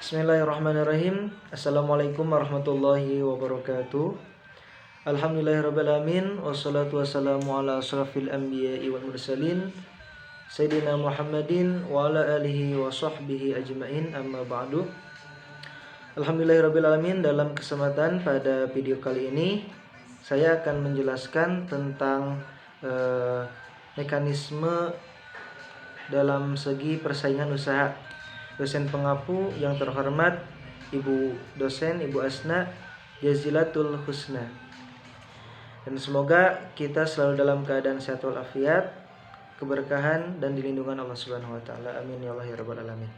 Bismillahirrahmanirrahim. Assalamualaikum warahmatullahi wabarakatuh. Alhamdulillahirrabbilalamin. Wassalatu wassalamu ala asrafil anbiya'i wal mursalin Sayyidina Muhammadin wa ala alihi wa sahbihi ajma'in, amma ba'du. Alhamdulillahirrabbilalamin. Dalam kesempatan pada video kali ini saya akan menjelaskan tentang mekanisme dalam segi persaingan usaha. Dosen pengapu yang terhormat Ibu dosen Ibu Asna Jazilatul Husna. Dan semoga kita selalu dalam keadaan sehat walafiat, keberkahan dan dilindungan Allah Subhanahu wa taala. Amin ya Allah ya rabbal alamin.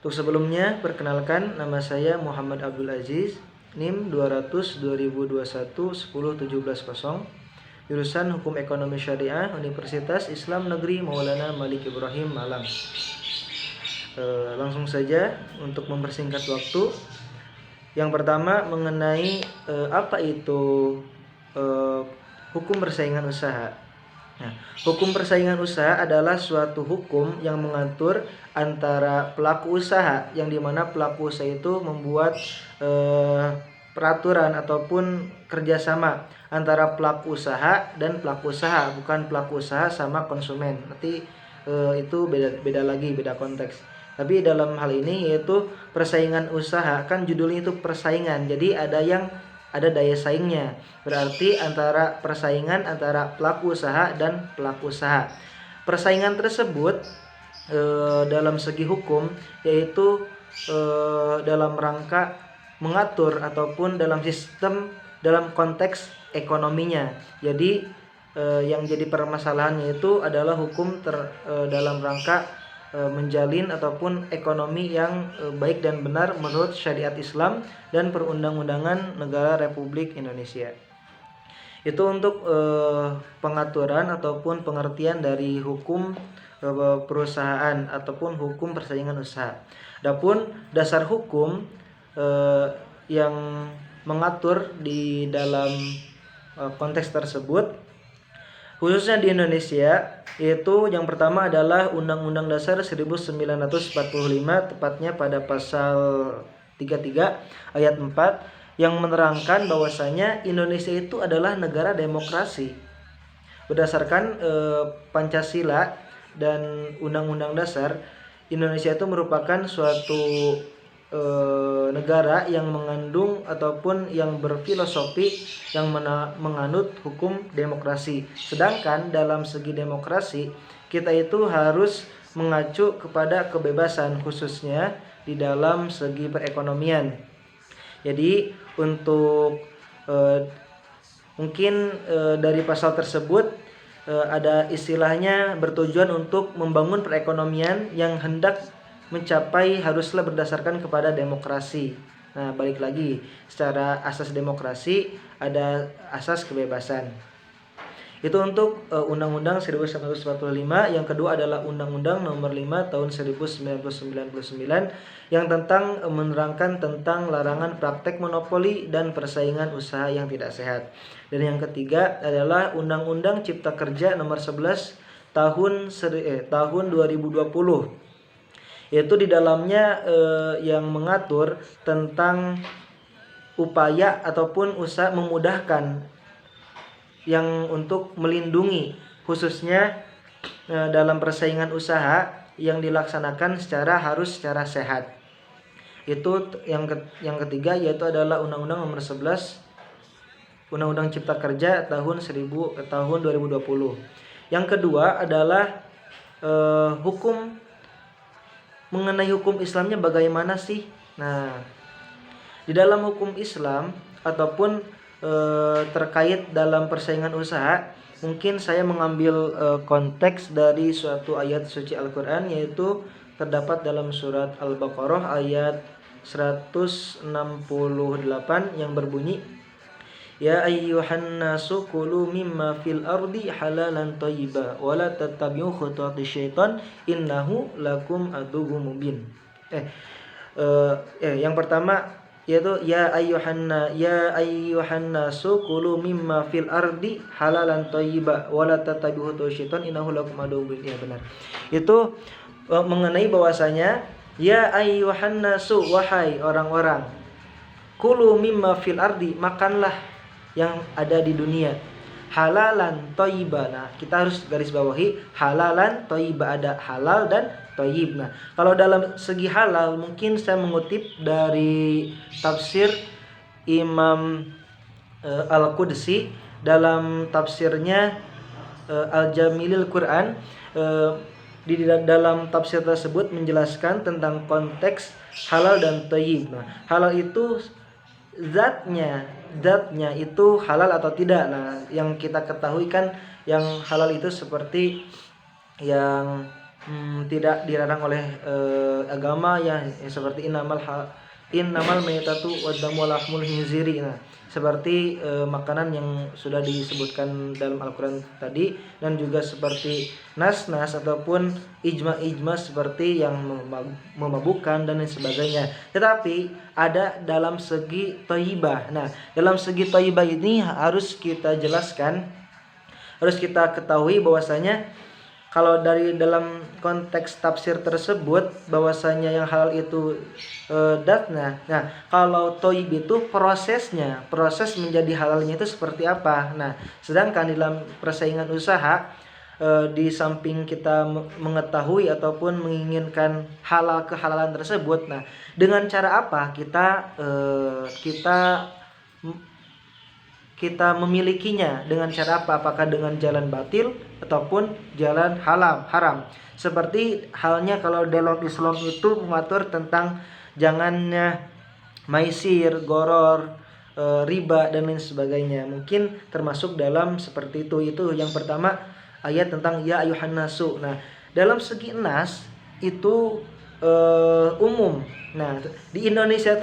Untuk sebelumnya, perkenalkan, nama saya Muhammad Abdul Aziz, NIM 200 2021 10170, jurusan Hukum Ekonomi Syariah, Universitas Islam Negeri Maulana Malik Ibrahim, Malang. Langsung saja untuk mempersingkat waktu. Yang pertama mengenai apa itu hukum persaingan usaha. Nah, hukum persaingan usaha adalah suatu hukum yang mengatur antara pelaku usaha, yang dimana pelaku usaha itu membuat peraturan ataupun kerjasama antara pelaku usaha dan pelaku usaha, bukan pelaku usaha sama konsumen. Nanti itu beda lagi, beda konteks. Tapi dalam hal ini yaitu persaingan usaha, kan judulnya itu persaingan. Jadi ada daya saingnya. Berarti antara persaingan antara pelaku usaha dan pelaku usaha. Persaingan tersebut dalam segi hukum yaitu dalam rangka mengatur ataupun dalam sistem dalam konteks ekonominya. Jadi yang jadi permasalahannya itu adalah hukum dalam rangka menjalin ataupun ekonomi yang baik dan benar menurut syariat Islam dan perundang-undangan negara Republik Indonesia. Itu untuk pengaturan ataupun pengertian dari hukum perusahaan ataupun hukum persaingan usaha. Adapun dasar hukum yang mengatur di dalam konteks tersebut khususnya di Indonesia, yaitu yang pertama adalah Undang-Undang Dasar 1945, tepatnya pada pasal 33 ayat 4 yang menerangkan bahwasanya Indonesia itu adalah negara demokrasi. Berdasarkan Pancasila dan Undang-Undang Dasar, Indonesia itu merupakan suatu negara yang mengandung ataupun yang berfilosofi yang menganut hukum demokrasi. Sedangkan dalam segi demokrasi kita itu harus mengacu kepada kebebasan, khususnya di dalam segi perekonomian. Jadi untuk mungkin dari pasal tersebut ada istilahnya bertujuan untuk membangun perekonomian yang hendak mencapai haruslah berdasarkan kepada demokrasi. Nah, balik lagi, secara asas demokrasi ada asas kebebasan. Itu untuk Undang-Undang 1945. Yang kedua adalah Undang-Undang Nomor 5 Tahun 1999 yang tentang menerangkan tentang larangan praktek monopoli dan persaingan usaha yang tidak sehat. Dan yang ketiga adalah Undang-Undang Cipta Kerja Nomor 11 tahun 2020. Yaitu di dalamnya yang mengatur tentang upaya ataupun usaha memudahkan yang untuk melindungi khususnya dalam persaingan usaha yang dilaksanakan secara sehat. Itu yang ketiga, yaitu adalah Undang-Undang Nomor 11 Undang-Undang Cipta Kerja tahun 2020. Yang kedua adalah mengenai hukum Islamnya bagaimana sih? Nah, di dalam hukum Islam ataupun terkait dalam persaingan usaha, mungkin saya mengambil konteks dari suatu ayat suci Al-Quran, yaitu terdapat dalam surat Al-Baqarah ayat 168 yang berbunyi, Ya ayyuhan nasu kulu mimma fil ardi halalan thayyiba wa la tattabi'u khutuwatis syaitan innahu lakum aduwwum mubin. Yang pertama yaitu ya ayyuhan nasu kulu mimma fil ardi halalan thayyiba wa la tattabi'u khutuwatis syaitan innahu lakum aduwwum mubin. Ya benar. Itu mengenai bahwasanya Ya ayyuhan nasu, wahai orang-orang, kulu mimma fil ardi, makanlah yang ada di dunia, halalan thayyiba. Nah, kita harus garis bawahi halalan thayyiba, ada halal dan thayyib. Nah, kalau dalam segi halal mungkin saya mengutip dari tafsir Imam Al-Qudsi dalam tafsirnya Al-Jamilil Quran. Di dalam tafsir tersebut menjelaskan tentang konteks halal dan thayyib. Nah, halal itu zatnya itu halal atau tidak. Nah, yang kita ketahui kan yang halal itu seperti yang tidak dilarang oleh agama ya, seperti innamal maytatu waddamu lahmul khinziri. Nah, seperti makanan yang sudah disebutkan dalam Al-Qur'an tadi, dan juga seperti nas-nas ataupun ijma seperti yang memabukkan dan lain sebagainya. Tetapi ada dalam segi thayyibah. Nah, dalam segi thayyibah ini harus kita jelaskan, harus kita ketahui bahwasanya kalau dari dalam konteks tafsir tersebut bahwasanya yang halal itu datnya. Nah, kalau thayyib itu proses menjadi halalnya itu seperti apa. Nah, sedangkan dalam persaingan usaha di samping kita mengetahui ataupun menginginkan halal kehalalan tersebut, nah dengan cara apa kita memilikinya, dengan cara apa? Apakah dengan jalan batil ataupun jalan haram? Seperti halnya kalau dalam Islam itu mengatur tentang jangannya maisir, goror, riba dan lain sebagainya. Mungkin termasuk dalam seperti itu. Itu yang pertama, ayat tentang ya ayuhan nasu. Nah, dalam segi nas itu umum. Nah, di Indonesia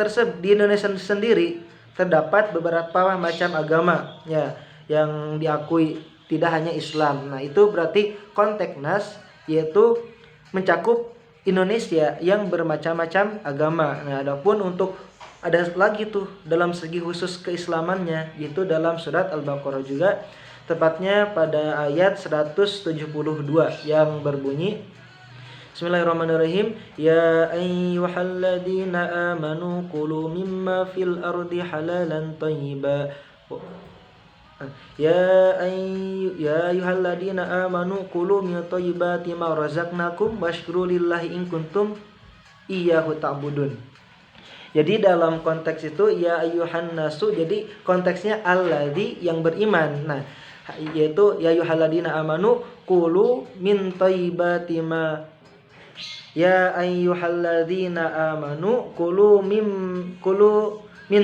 sendiri terdapat beberapa macam agama ya yang diakui, tidak hanya Islam. Nah, itu berarti konteks nas yaitu mencakup Indonesia yang bermacam-macam agama. Nah, adapun untuk ada lagi tuh dalam segi khusus keislamannya, yaitu dalam surat Al-Baqarah juga, tepatnya pada ayat 172 yang berbunyi Bismillahirrahmanirrahim. Ya ayyuhalladzina amanu kulu mimma fil ardi halalan thayyiba. Ya ayyuhalladzina amanu kulu min thayyibati ma razaqnakum washkuru lillahi in kuntum iyyahu ta'budun. Jadi dalam konteks itu ya ayyuhan nasu, jadi konteksnya alladzi yang beriman. Nah, yaitu ya ayyuhalladzina amanu kulu min thayyibati ma ya ayyuhalladzina amanu kulu min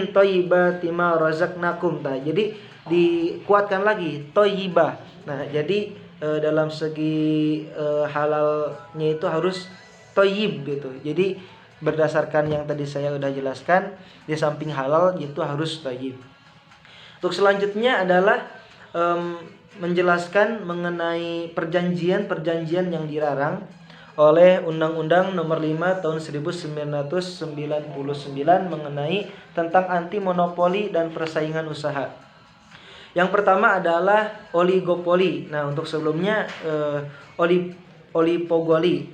thayyibati ma razaqnakum. Nah, jadi dikuatkan lagi thayyibah. Nah, jadi dalam segi halalnya itu harus thayyib gitu. Jadi berdasarkan yang tadi saya udah jelaskan, di samping halal itu harus thayyib. Untuk selanjutnya adalah menjelaskan mengenai perjanjian yang dilarang oleh Undang-Undang Nomor 5 Tahun 1999 mengenai tentang anti monopoli dan persaingan usaha. Yang pertama adalah oligopoli. Nah, untuk sebelumnya oligopoli.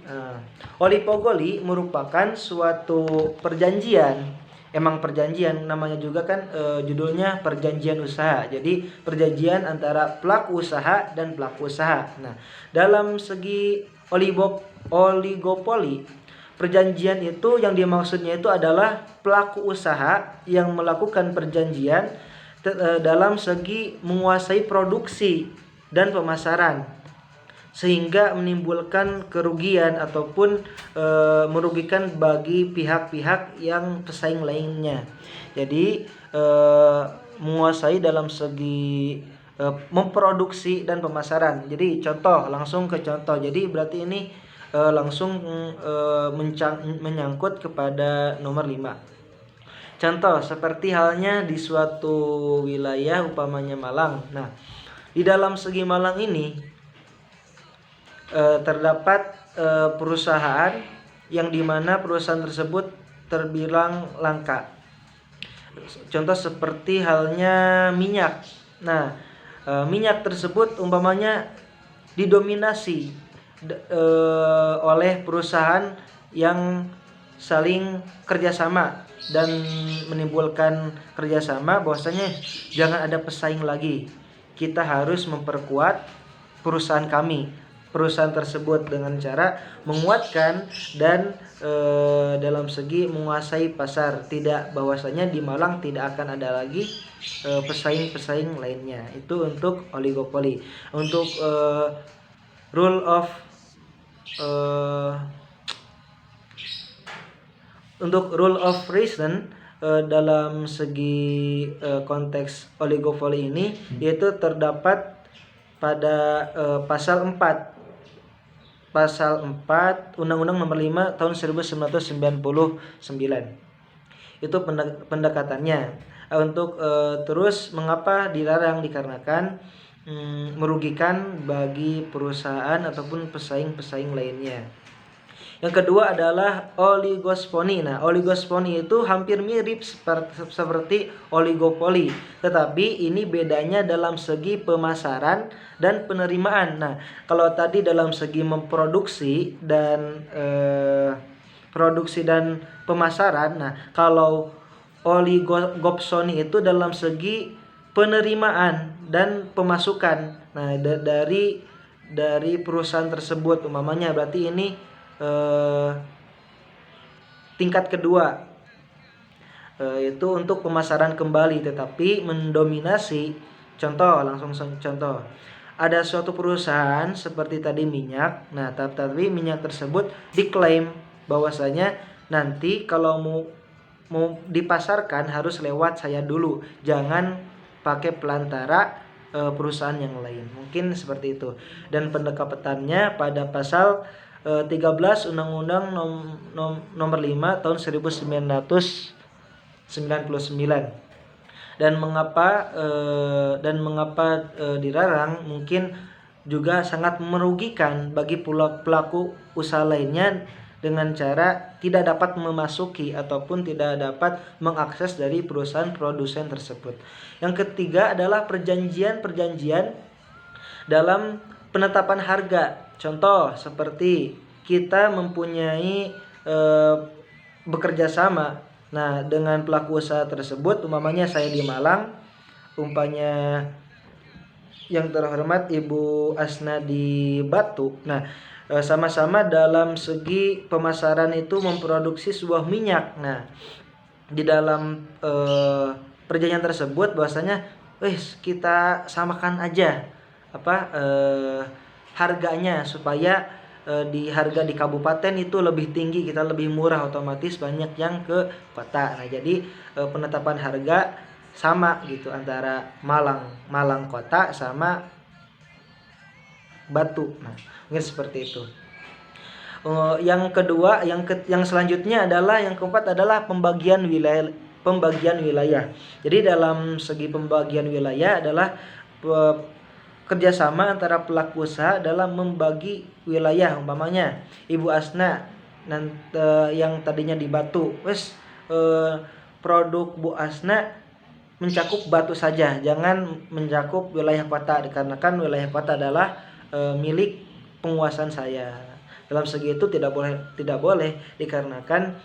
Oligopoli merupakan suatu perjanjian. Emang perjanjian, namanya juga kan judulnya perjanjian usaha. Jadi perjanjian antara pelaku usaha dan pelaku usaha. Nah, dalam segi oligopoli, perjanjian itu yang dimaksudnya itu adalah pelaku usaha yang melakukan perjanjian dalam segi menguasai produksi dan pemasaran, sehingga menimbulkan kerugian ataupun merugikan bagi pihak-pihak yang pesaing lainnya. Jadi menguasai dalam segi memproduksi dan pemasaran. Jadi langsung ke contoh. Jadi berarti ini langsung menyangkut kepada nomor 5. Contoh seperti halnya di suatu wilayah, umpamanya Malang. Nah, di dalam segi Malang ini terdapat perusahaan yang dimana perusahaan tersebut terbilang langka. Contoh seperti halnya minyak. Nah, minyak tersebut umpamanya didominasi oleh perusahaan yang saling kerjasama dan menimbulkan kerjasama, bahwasanya jangan ada pesaing lagi. Kita harus memperkuat perusahaan tersebut dengan cara menguatkan dan dalam segi menguasai pasar. Tidak, bahwasanya di Malang tidak akan ada lagi pesaing-pesaing lainnya. Itu untuk oligopoli. Untuk rule of reason dalam segi konteks oligopoli ini yaitu terdapat pada pasal 4 Undang-Undang Nomor 5 tahun 1999. Itu pendekatannya. Untuk terus mengapa dilarang, dikarenakan merugikan bagi perusahaan ataupun pesaing-pesaing lainnya. Yang kedua adalah oligosponi. Nah, oligosponi itu hampir mirip seperti oligopoli, tetapi ini bedanya dalam segi pemasaran dan penerimaan. Nah, kalau tadi dalam segi memproduksi dan pemasaran. Nah, kalau oligopsoni itu dalam segi penerimaan dan pemasukan. Nah, dari perusahaan tersebut, umpamanya berarti ini tingkat kedua, itu untuk pemasaran kembali, tetapi mendominasi. Contoh, ada suatu perusahaan seperti tadi minyak. Nah, tapi minyak tersebut diklaim bahwasanya nanti kalau mau dipasarkan harus lewat saya dulu, jangan pakai pelantara perusahaan yang lain. Mungkin seperti itu. Dan pendekatannya pada pasal 13 Undang-Undang Nomor 5 tahun 1999. Dan mengapa dilarang? Mungkin juga sangat merugikan bagi pelaku usaha lainnya dengan cara tidak dapat memasuki ataupun tidak dapat mengakses dari perusahaan produsen tersebut. Yang ketiga adalah perjanjian dalam penetapan harga. Contoh seperti kita mempunyai bekerja sama dengan pelaku usaha tersebut. Umpamanya saya di Malang, umpamanya yang terhormat Ibu Asna di Batu. Nah, sama-sama dalam segi pemasaran itu memproduksi sebuah minyak. Nah, di dalam perjanjian tersebut bahwasanya kita samakan aja harganya, supaya di harga di kabupaten itu lebih tinggi, kita lebih murah, otomatis banyak yang ke kota. Nah, jadi penetapan harga sama gitu antara Malang kota sama Batu. Nah, mungkin seperti itu. Yang kedua, yang selanjutnya adalah yang keempat adalah pembagian wilayah. Jadi dalam segi pembagian wilayah adalah kerjasama antara pelaku usaha dalam membagi wilayah. Umpamanya Ibu Asna yang tadinya di Batu, produk Bu Asna mencakup Batu saja, jangan mencakup wilayah kota, dikarenakan wilayah kota adalah milik penguasaan saya. Dalam segi itu tidak boleh dikarenakan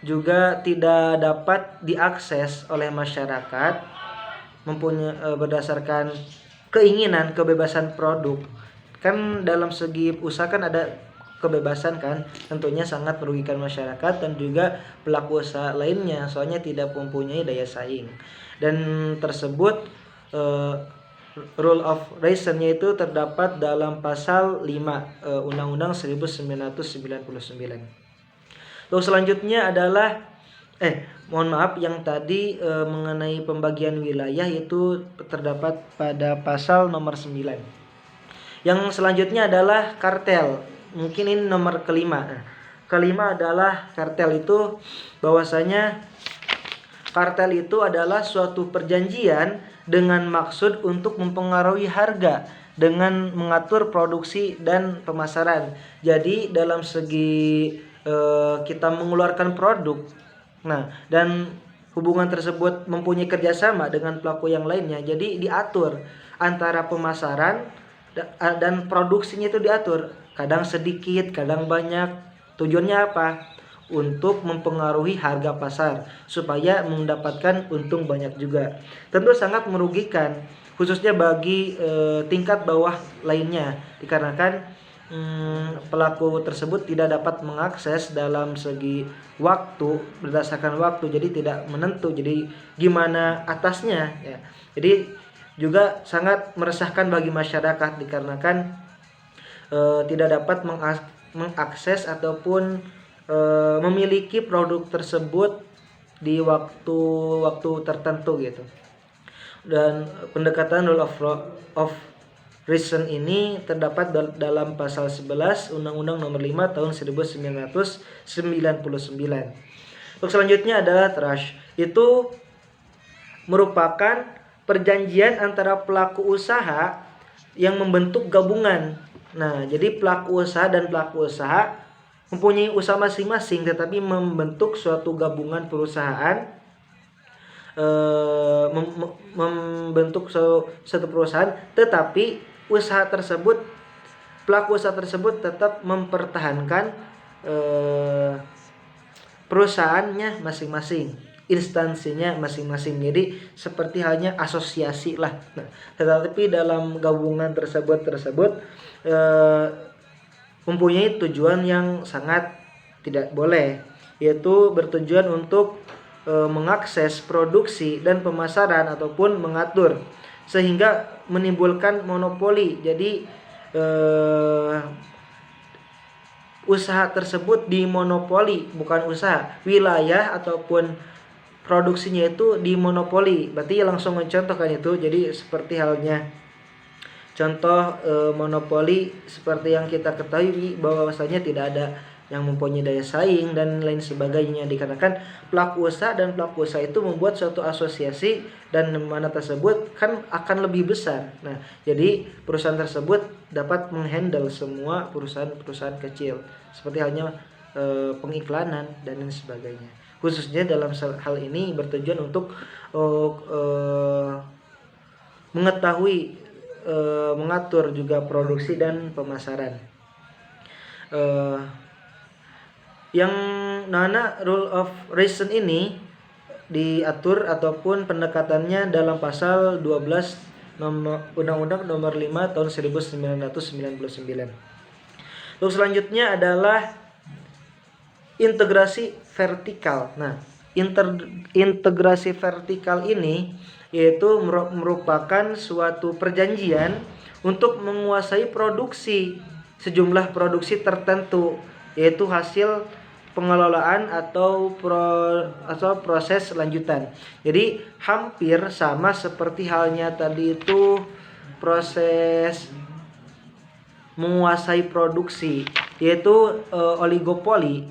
juga tidak dapat diakses oleh masyarakat berdasarkan keinginan kebebasan produk. Kan dalam segi usaha kan ada kebebasan kan, tentunya sangat merugikan masyarakat dan juga pelaku usaha lainnya, soalnya tidak mempunyai daya saing. Dan tersebut rule of reason-nya itu terdapat dalam pasal 5 Undang-Undang 1999. Lalu selanjutnya adalah yang tadi mengenai pembagian wilayah itu terdapat pada pasal nomor 9. Yang selanjutnya adalah kartel. Mungkin ini nomor kelima. Kelima adalah kartel itu, bahwasanya kartel itu adalah suatu perjanjian dengan maksud untuk mempengaruhi harga dengan mengatur produksi dan pemasaran. Jadi dalam segi kita mengeluarkan produk, dan hubungan tersebut mempunyai kerjasama dengan pelaku yang lainnya, jadi diatur antara pemasaran dan produksinya itu diatur. kadang sedikit, kadang banyak. Tujuannya apa? Untuk mempengaruhi harga pasar supaya mendapatkan untung banyak juga. Tentu sangat merugikan khususnya bagi tingkat bawah lainnya, dikarenakan pelaku tersebut tidak dapat mengakses dalam segi waktu, berdasarkan waktu, jadi tidak menentu, jadi gimana atasnya ya. Jadi juga sangat meresahkan bagi masyarakat dikarenakan tidak dapat mengakses ataupun memiliki produk tersebut di waktu tertentu gitu. Dan pendekatan rule of reason ini terdapat dalam pasal 11 Undang-Undang Nomor 5 Tahun 1999. Untuk selanjutnya adalah trust. Itu merupakan perjanjian antara pelaku usaha yang membentuk gabungan. Nah, jadi pelaku usaha dan pelaku usaha mempunyai usaha masing-masing tetapi membentuk suatu gabungan perusahaan, membentuk suatu perusahaan, tetapi usaha tersebut, pelaku usaha tersebut tetap mempertahankan perusahaannya masing-masing, instansinya masing-masing. Jadi seperti halnya asosiasi lah. Nah, tetapi dalam gabungan tersebut mempunyai tujuan yang sangat tidak boleh, yaitu bertujuan untuk mengakses produksi dan pemasaran ataupun mengatur sehingga menimbulkan monopoli. Jadi usaha tersebut dimonopoli, bukan usaha, wilayah ataupun produksinya itu dimonopoli. Berarti langsung mencontohkan itu. Jadi seperti halnya contoh monopoli seperti yang kita ketahui bahwasanya tidak ada yang mempunyai daya saing dan lain sebagainya, dikarenakan pelaku usaha dan pelaku usaha itu membuat suatu asosiasi dan mana tersebut kan akan lebih besar. Nah, jadi perusahaan tersebut dapat menghandle semua perusahaan-perusahaan kecil seperti halnya pengiklanan dan lain sebagainya. Khususnya dalam hal ini bertujuan untuk mengetahui, mengatur juga produksi dan pemasaran. Yang nana rule of reason ini diatur ataupun pendekatannya dalam pasal 12 Undang-Undang Nomor 5 Tahun 1999. Terus selanjutnya adalah integrasi vertikal. Nah, integrasi vertikal ini yaitu merupakan suatu perjanjian untuk menguasai produksi sejumlah produksi tertentu, yaitu hasil pengelolaan atau proses lanjutan. Jadi hampir sama seperti halnya tadi itu proses menguasai produksi, yaitu oligopoli.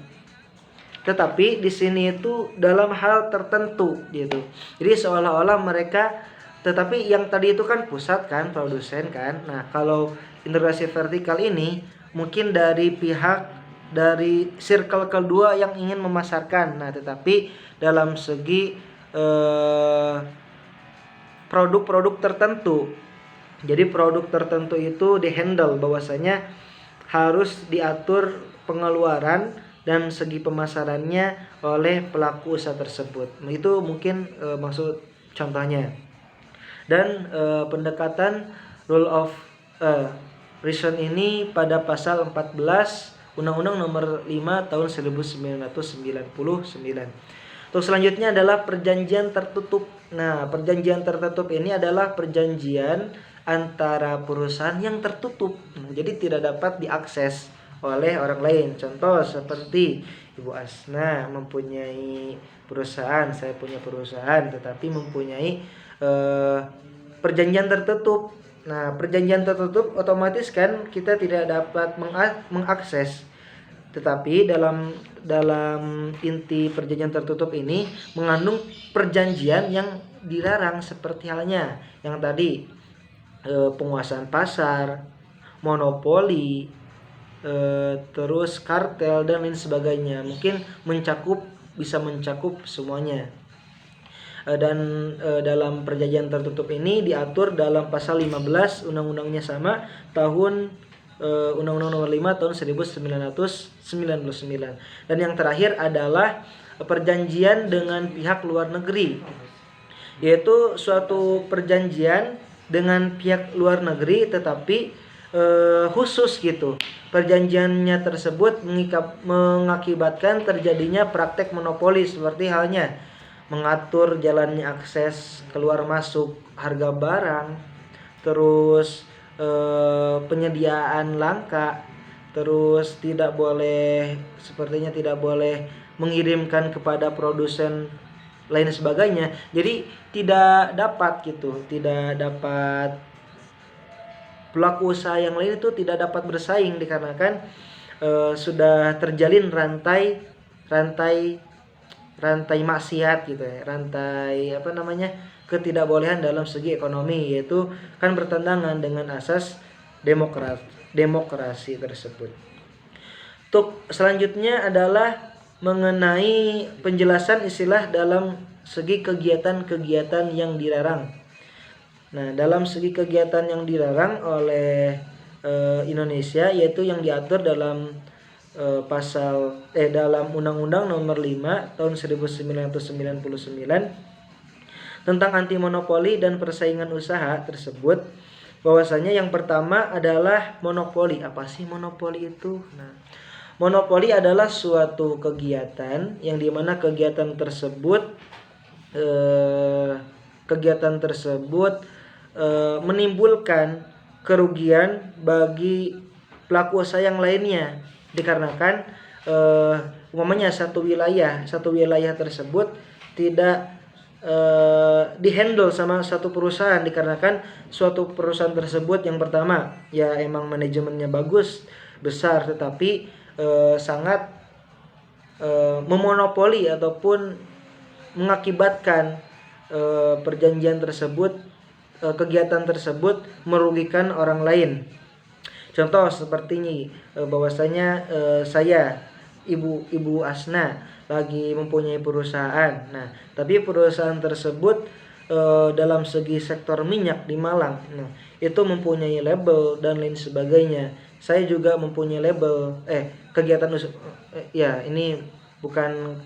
Tetapi di sini itu dalam hal tertentu gitu. Jadi seolah-olah mereka, tetapi yang tadi itu kan pusat kan, produsen kan. Nah, kalau integrasi vertikal ini mungkin dari pihak dari circle kedua yang ingin memasarkan. Nah, tetapi dalam segi produk-produk tertentu. Jadi produk tertentu itu dihandle bahwasanya harus diatur pengeluaran dan segi pemasarannya oleh pelaku usaha tersebut. Itu mungkin maksud contohnya. Dan pendekatan rule of reason ini pada pasal 14 Undang-Undang Nomor 5 Tahun 1999. Terus selanjutnya adalah perjanjian tertutup. Nah, perjanjian tertutup ini adalah perjanjian antara perusahaan yang tertutup. Jadi tidak dapat diakses oleh orang lain. Contoh seperti Ibu Asna mempunyai perusahaan, saya punya perusahaan, tetapi mempunyai perjanjian tertutup. Nah, perjanjian tertutup otomatis kan kita tidak dapat mengakses. Tetapi dalam inti perjanjian tertutup ini mengandung perjanjian yang dilarang seperti halnya yang tadi penguasaan pasar, monopoli, terus kartel dan lain sebagainya. Mungkin bisa mencakup semuanya. Dan dalam perjanjian tertutup ini diatur dalam pasal 15, undang-undangnya sama, tahun Undang-Undang Nomor 5 tahun 1999. Dan yang terakhir adalah perjanjian dengan pihak luar negeri, yaitu suatu perjanjian dengan pihak luar negeri tetapi khusus gitu. Perjanjiannya tersebut mengakibatkan terjadinya praktek monopoli, seperti halnya mengatur jalannya akses keluar masuk harga barang, terus penyediaan langka, terus sepertinya tidak boleh mengirimkan kepada produsen lain sebagainya. Jadi tidak dapat pelaku usaha yang lain itu tidak dapat bersaing dikarenakan sudah terjalin rantai maksiat gitu ya, rantai ketidakbolehan dalam segi ekonomi, yaitu kan bertentangan dengan asas demokrasi tersebut. Untuk selanjutnya adalah mengenai penjelasan istilah dalam segi kegiatan-kegiatan yang dilarang. Nah, dalam segi kegiatan yang dilarang oleh Indonesia, yaitu yang diatur dalam dalam Undang-Undang Nomor 5 tahun 1999 tentang anti monopoli dan persaingan usaha tersebut, bahwasanya yang pertama adalah monopoli. Apa sih monopoli itu? Nah, monopoli adalah suatu kegiatan yang dimana kegiatan tersebut menimbulkan kerugian bagi pelaku usaha yang lainnya, dikarenakan umpamanya satu wilayah tersebut tidak dihandle sama satu perusahaan, dikarenakan suatu perusahaan tersebut yang pertama ya emang manajemennya besar, tetapi sangat memonopoli ataupun mengakibatkan perjanjian tersebut, kegiatan tersebut merugikan orang lain. Contoh seperti ini, bahwasanya saya Ibu Asna lagi mempunyai perusahaan. Nah, tapi perusahaan tersebut dalam segi sektor minyak di Malang, nah, itu mempunyai label dan lain sebagainya. Saya juga mempunyai label kegiatan ya ini bukan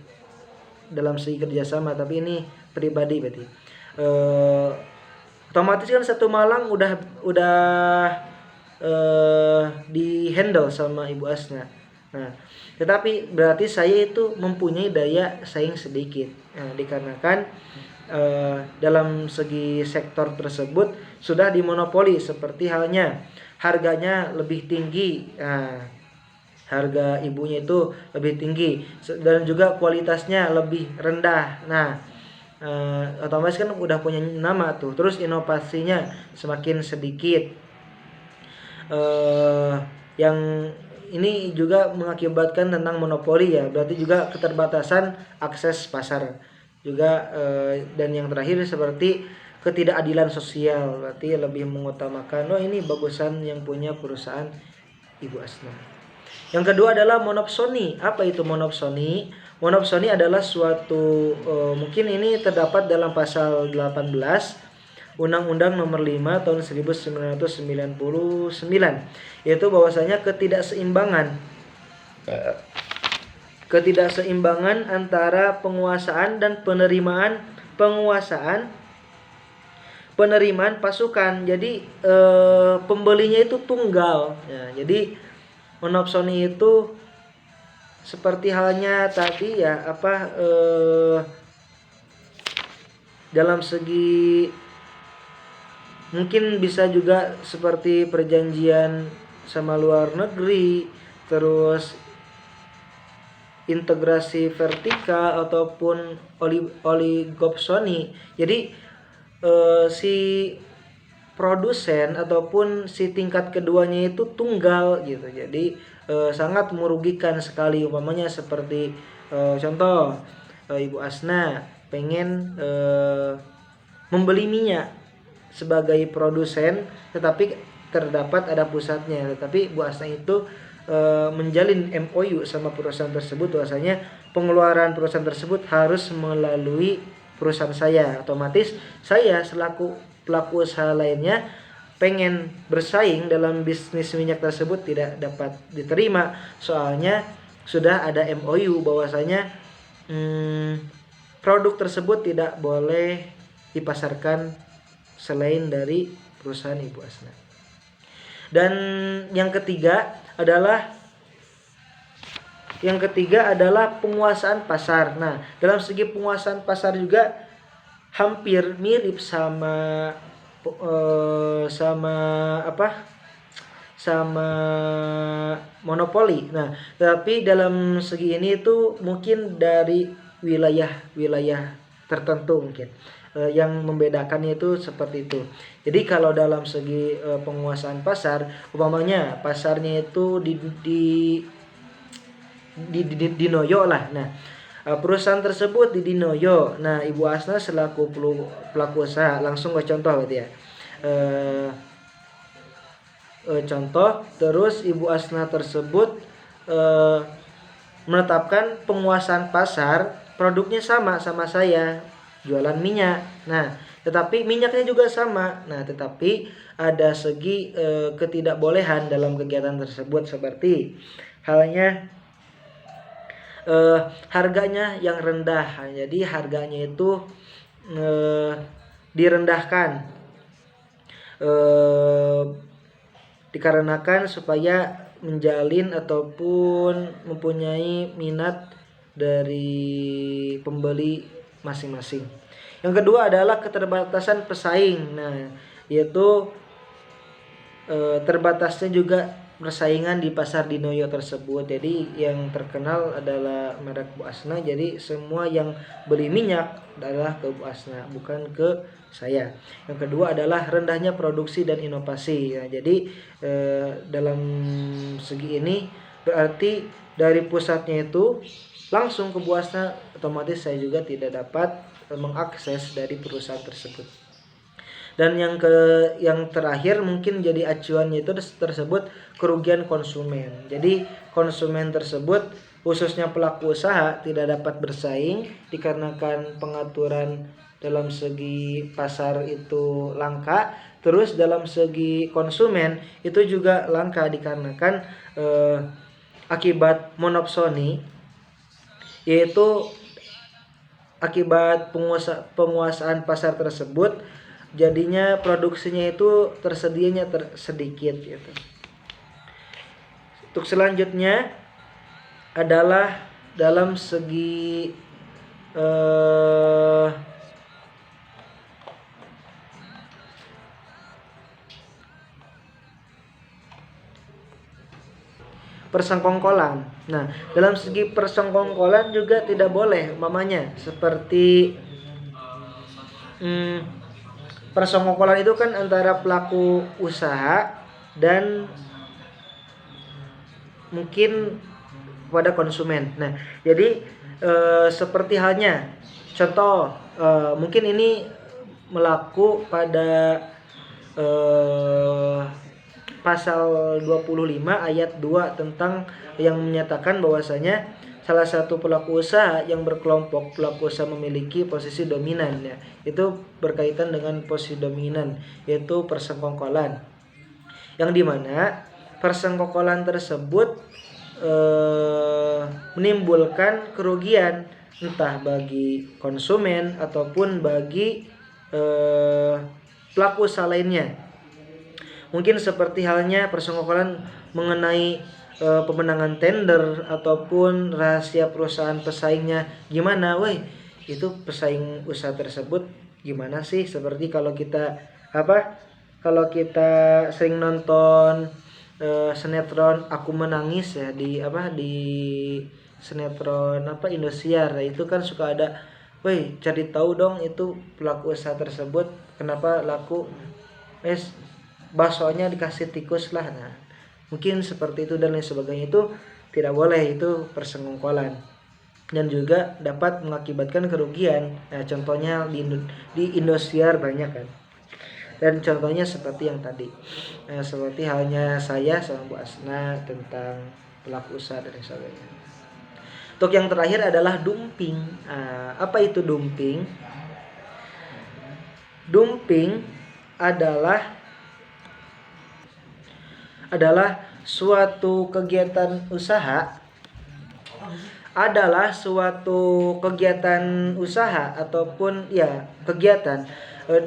dalam segi kerjasama, tapi ini pribadi berarti. Otomatis kan satu Malang udah di handle sama Ibu Asna. Nah, tetapi berarti saya itu mempunyai daya saing sedikit. Nah, dikarenakan dalam segi sektor tersebut sudah dimonopoli, seperti halnya harganya lebih tinggi. Nah, harga ibunya itu lebih tinggi dan juga kualitasnya lebih rendah. Nah, otomatis kan udah punya nama tuh, terus inovasinya semakin sedikit. Yang ini juga mengakibatkan tentang monopoli ya, berarti juga keterbatasan akses pasar juga, dan yang terakhir seperti ketidakadilan sosial, berarti lebih mengutamakan ini bagusan yang punya perusahaan Ibu Asna. Yang kedua adalah monopsoni. Apa itu monopsoni? Monopsoni adalah suatu mungkin ini terdapat dalam pasal 18 Undang-Undang Nomor 5 tahun 1999, yaitu bahwasanya ketidakseimbangan antara penguasaan dan penerimaan pasukan. Jadi pembelinya itu tunggal ya. Jadi monopsoni itu seperti halnya tadi ya, dalam segi mungkin bisa juga seperti perjanjian sama luar negeri, terus integrasi vertikal ataupun oligopsoni. Jadi si produsen ataupun si tingkat keduanya itu tunggal gitu. Jadi sangat merugikan sekali. Umpamanya seperti contoh Ibu Asna pengen membeli minyak sebagai produsen, tetapi terdapat ada pusatnya, tetapi Bu Asna itu menjalin MOU sama perusahaan tersebut, bahwasanya pengeluaran perusahaan tersebut harus melalui perusahaan saya. Otomatis saya selaku pelaku usaha lainnya pengen bersaing dalam bisnis minyak tersebut tidak dapat diterima, soalnya sudah ada MOU bahwasanya produk tersebut tidak boleh dipasarkan selain dari perusahaan Ibu Asna. Dan yang ketiga adalah penguasaan pasar. Nah, dalam segi penguasaan pasar juga hampir mirip sama monopoli. Nah, tapi dalam segi ini itu mungkin dari wilayah tertentu mungkin yang membedakannya itu seperti itu. Jadi kalau dalam segi penguasaan pasar, umpamanya pasarnya itu di Noyo lah. Nah, perusahaan tersebut di Dinoyo. Nah, Ibu Asna selaku pelaku usaha, langsung ke contoh berarti ya. Contoh, terus Ibu Asna tersebut menetapkan penguasaan pasar, produknya sama saya, jualan minyak. Nah, tetapi minyaknya juga sama. Nah, tetapi ada segi ketidakbolehan dalam kegiatan tersebut, seperti halnya harganya yang rendah. Jadi harganya itu direndahkan dikarenakan supaya menjalin ataupun mempunyai minat dari pembeli masing-masing. Yang kedua adalah keterbatasan pesaing. Nah, yaitu terbatasnya juga persaingan di pasar Dinoyo tersebut. Jadi yang terkenal adalah merek Bu Asna. Jadi semua yang beli minyak adalah ke Bu Asna, bukan ke saya. Yang kedua adalah rendahnya produksi dan inovasi. Nah, jadi dalam segi ini berarti dari pusatnya itu langsung ke Bu Asna, otomatis saya juga tidak dapat mengakses dari perusahaan tersebut. Dan yang terakhir mungkin jadi acuannya itu tersebut kerugian konsumen. Jadi konsumen tersebut khususnya pelaku usaha tidak dapat bersaing dikarenakan pengaturan dalam segi pasar itu langka. Terus dalam segi konsumen itu juga langka dikarenakan akibat monopsoni, yaitu akibat penguasaan pasar tersebut, jadinya produksinya itu tersedianya sedikit gitu. Untuk selanjutnya adalah dalam segi persengkongkolan. Nah, dalam segi persengkongkolan juga tidak boleh, umpamanya seperti persengkongkolan itu kan antara pelaku usaha dan mungkin pada konsumen. Nah, jadi seperti halnya contoh, mungkin ini melaku pada pasal 25 ayat 2 tentang yang menyatakan bahwasanya salah satu pelaku usaha yang berkelompok pelaku usaha memiliki posisi dominan, ya. Itu berkaitan dengan posisi dominan, yaitu persengkongkolan. Yang dimana persengkongkolan tersebut menimbulkan kerugian entah bagi konsumen ataupun bagi pelaku usaha lainnya. Mungkin seperti halnya persengkongkolan mengenai pemenangan tender ataupun rahasia perusahaan pesaingnya. Gimana, woi? Itu pesaing usaha tersebut gimana sih? Seperti kalau kita sering nonton sinetron Aku Menangis ya, di sinetron Indosiar. Nah, itu kan suka ada, woi, cari tahu dong itu pelaku usaha tersebut kenapa laku, baksonya dikasih tikus lah. Nah, mungkin seperti itu dan lain sebagainya, itu tidak boleh, itu persengkongkolan dan juga dapat mengakibatkan kerugian. Nah, contohnya di Indosiar banyak kan, dan contohnya seperti yang tadi, seperti halnya saya sama Bu Asna tentang pelaku usaha dan sebagainya. Untuk yang terakhir adalah dumping. Apa itu dumping? Dumping adalah adalah suatu kegiatan usaha ataupun ya kegiatan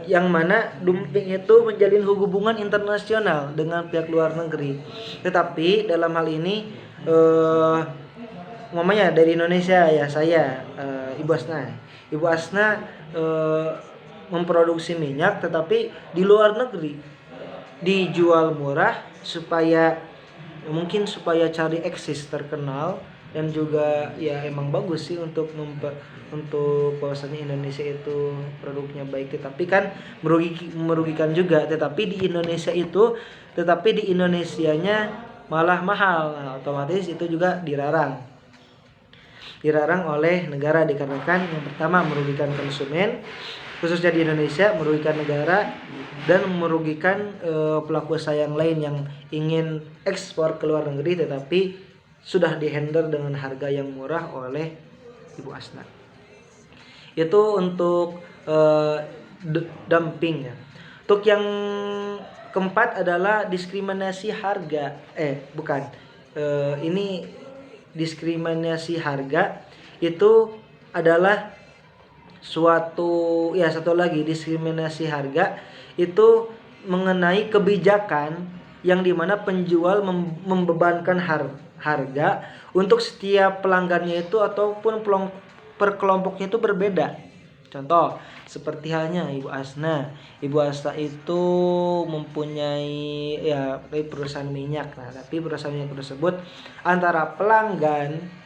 yang mana dumping itu menjalin hubungan internasional dengan pihak luar negeri. Tetapi dalam hal ini umpamanya dari Indonesia ya saya Ibu Asna memproduksi minyak tetapi di luar negeri dijual murah supaya cari eksis terkenal, dan juga ya emang bagus sih untuk bahwasanya Indonesia itu produknya baik, tetapi kan merugikan juga. Tetapi di Indonesianya malah mahal. Nah, otomatis itu juga dilarang oleh negara, dikarenakan yang pertama merugikan konsumen khususnya di Indonesia, merugikan negara, dan merugikan pelaku usaha yang lain yang ingin ekspor ke luar negeri tetapi sudah dihandle dengan harga yang murah oleh Ibu Asna. Itu untuk dumping ya. Untuk yang keempat adalah diskriminasi harga. Ini diskriminasi harga itu adalah satu lagi diskriminasi harga itu mengenai kebijakan yang dimana penjual membebankan harga untuk setiap pelanggannya itu ataupun per kelompoknya itu berbeda. Contoh seperti halnya Ibu Asna itu mempunyai perusahaan minyak. Nah, tapi perusahaan minyak tersebut antara pelanggan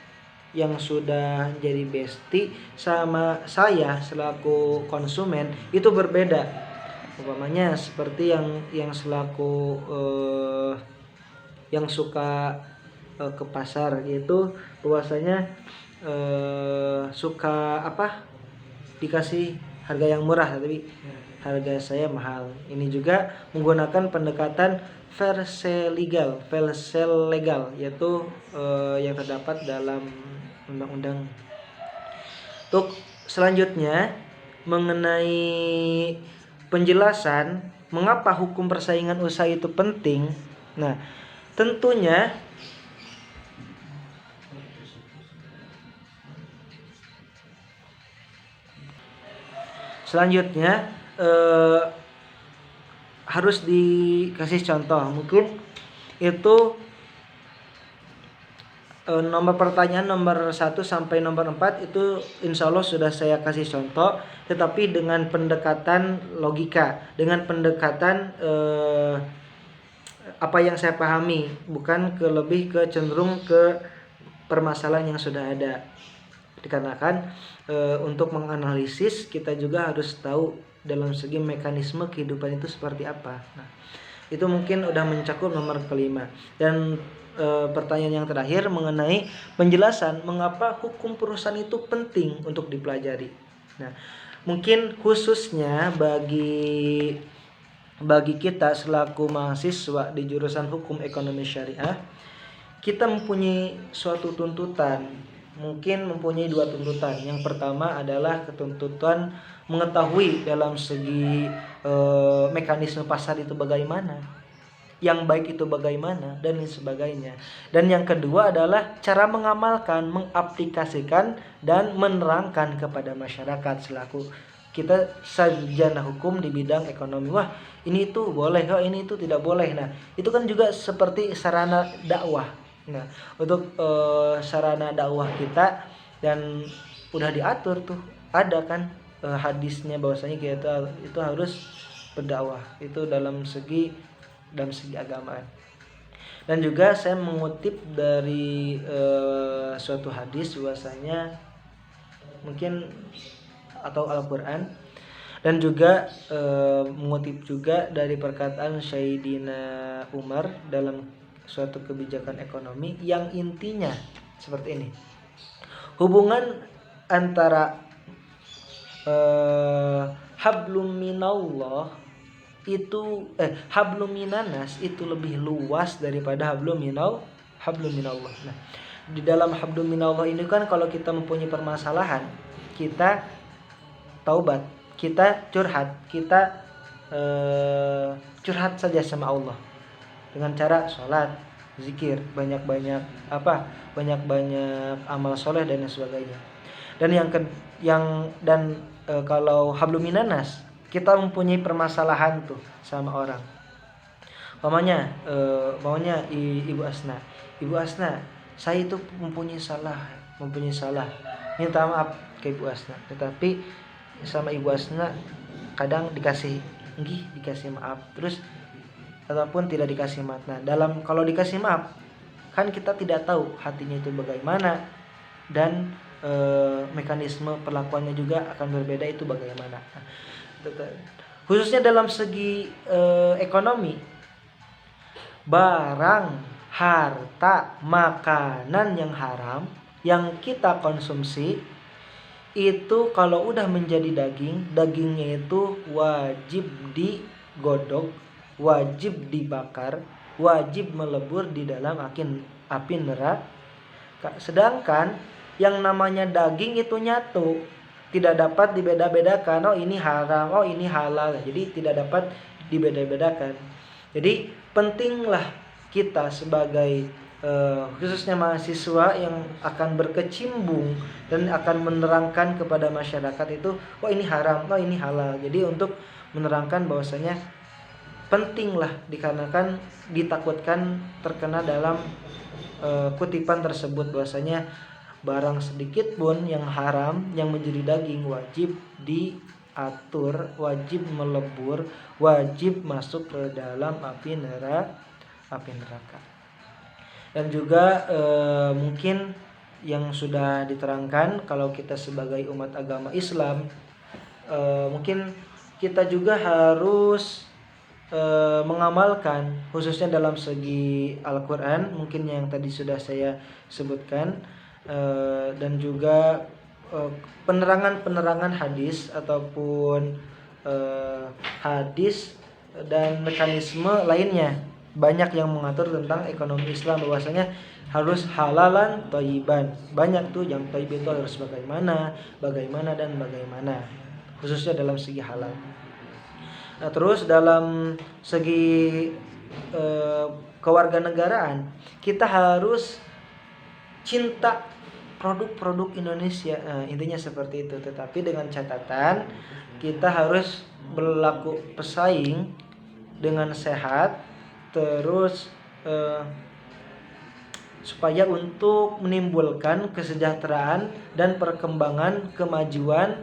yang sudah jadi bestie sama saya selaku konsumen itu berbeda. Umpamanya seperti yang selaku yang suka ke pasar, yaitu bahwasanya suka dikasih harga yang murah tapi harga saya mahal. Ini juga menggunakan pendekatan fair sale legal, yaitu yang terdapat dalam undang-undang. Untuk selanjutnya mengenai penjelasan mengapa hukum persaingan usaha itu penting. Nah, tentunya selanjutnya harus dikasih contoh. Mungkin itu nomor pertanyaan nomor 1 sampai nomor 4 itu insya Allah sudah saya kasih contoh, tetapi dengan pendekatan logika, dengan pendekatan apa yang saya pahami, bukan lebih ke cenderung ke permasalahan yang sudah ada. Dikarenakan untuk menganalisis kita juga harus tahu dalam segi mekanisme kehidupan itu seperti apa. Nah, itu mungkin udah mencakup nomor kelima. Dan pertanyaan yang terakhir mengenai penjelasan mengapa hukum perusahaan itu penting untuk dipelajari. Nah, mungkin khususnya bagi kita selaku mahasiswa di jurusan hukum ekonomi syariah, kita mempunyai suatu tuntutan, mungkin mempunyai dua tuntutan. Yang pertama adalah ketuntutan mengetahui dalam segi mekanisme pasar itu bagaimana, yang baik itu bagaimana, dan lain sebagainya. Dan yang kedua adalah cara mengamalkan, mengaplikasikan, dan menerangkan kepada masyarakat selaku kita sarjana hukum di bidang ekonomi. Wah, ini itu boleh, ini itu tidak boleh. Nah, itu kan juga seperti sarana dakwah. Nah, untuk sarana dakwah kita, dan udah diatur tuh, ada kan hadisnya bahwasanya kita itu harus berdakwah itu dalam segi agamaan. Dan juga saya mengutip dari suatu hadis bahwasanya mungkin atau Al-Qur'an, dan juga mengutip juga dari perkataan Sayyidina Umar dalam suatu kebijakan ekonomi yang intinya seperti ini. Hubungan antara hablum minallah itu hablum minanas itu lebih luas daripada hablum minallah. Nah, di dalam hablum minallah ini kan kalau kita mempunyai permasalahan, kita taubat, kita curhat saja sama Allah. dengan cara sholat, zikir, banyak-banyak banyak-banyak amal soleh dan sebagainya. Dan kalau hablum minanas, kita mempunyai permasalahan tuh sama orang. Maunya Ibu Asna. Ibu Asna, saya itu mempunyai salah. Minta maaf ke Ibu Asna. Tetapi sama Ibu Asna kadang dikasih maaf, terus ataupun tidak dikasih maaf. Nah, kalau dikasih maaf, kan kita tidak tahu hatinya itu bagaimana, dan mekanisme perlakuannya juga akan berbeda, itu bagaimana. Khususnya dalam segi ekonomi, barang, harta, makanan yang haram yang kita konsumsi itu kalau udah menjadi dagingnya itu wajib digodok, wajib dibakar, wajib melebur di dalam api neraka. Sedangkan yang namanya daging itu nyatu, tidak dapat dibeda-bedakan. Oh ini haram, oh ini halal. Jadi tidak dapat dibeda-bedakan. Jadi pentinglah kita sebagai khususnya mahasiswa yang akan berkecimpung dan akan menerangkan kepada masyarakat itu, oh ini haram, oh ini halal. Jadi untuk menerangkan bahwasanya pentinglah, dikarenakan ditakutkan terkena dalam kutipan tersebut bahwasanya barang sedikit pun yang haram yang menjadi daging wajib diatur, wajib melebur, wajib masuk ke dalam api neraka. Dan juga mungkin yang sudah diterangkan, kalau kita sebagai umat agama Islam, mungkin kita juga harus mengamalkan, khususnya dalam segi Al-Quran, mungkin yang tadi sudah saya sebutkan, dan juga penerangan hadis ataupun hadis dan mekanisme lainnya. Banyak yang mengatur tentang ekonomi Islam, bahwasanya harus halalan thayyiban. Banyak tuh yang thayyib itu harus bagaimana, khususnya dalam segi halal. Nah, terus dalam segi kewarganegaraan, kita harus cinta produk-produk Indonesia. Nah, intinya seperti itu. Tetapi dengan catatan kita harus berlaku pesaing dengan sehat, terus supaya untuk menimbulkan kesejahteraan dan perkembangan kemajuan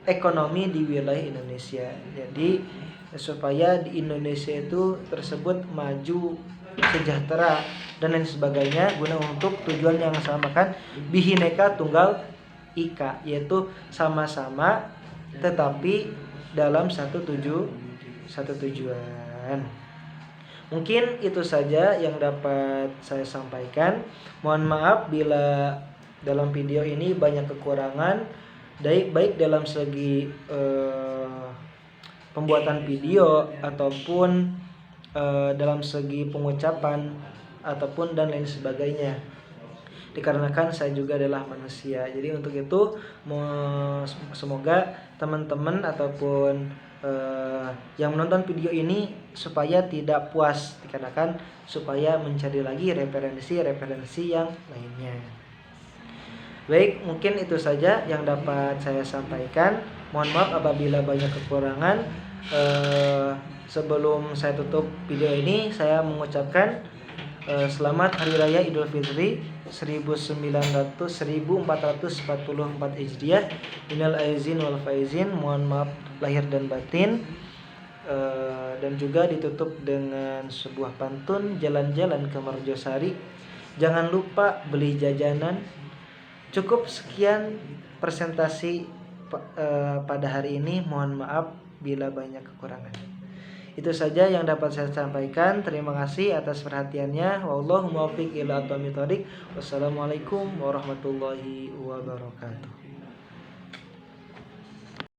ekonomi di wilayah Indonesia. Jadi supaya di Indonesia itu tersebut maju, sejahtera dan lain sebagainya, guna untuk tujuan yang sama, kan Bhinneka Tunggal Ika, yaitu sama-sama tetapi dalam satu tujuan. Mungkin itu saja yang dapat saya sampaikan. Mohon maaf bila dalam video ini banyak kekurangan, baik dalam segi pembuatan video ataupun dalam segi pengucapan ataupun dan lain sebagainya. Dikarenakan saya juga adalah manusia. Jadi untuk itu semoga teman-teman ataupun yang menonton video ini supaya tidak puas, dikarenakan supaya mencari lagi referensi yang lainnya. Baik, mungkin itu saja yang dapat saya sampaikan. Mohon maaf apabila banyak kekurangan. Sebelum saya tutup video ini, saya mengucapkan selamat Hari Raya Idul Fitri 1444 Hijriah. Minal aizin wal faizin, mohon maaf lahir dan batin. Dan juga ditutup dengan sebuah pantun, jalan-jalan ke Merjosari, jangan lupa beli jajanan. Cukup sekian presentasi pada hari ini. Mohon maaf bila banyak kekurangan. Itu saja yang dapat saya sampaikan. Terima kasih atas perhatiannya. Wallahu muwaffiq ila aqwamit thoriq. Wassalamualaikum warahmatullahi wabarakatuh.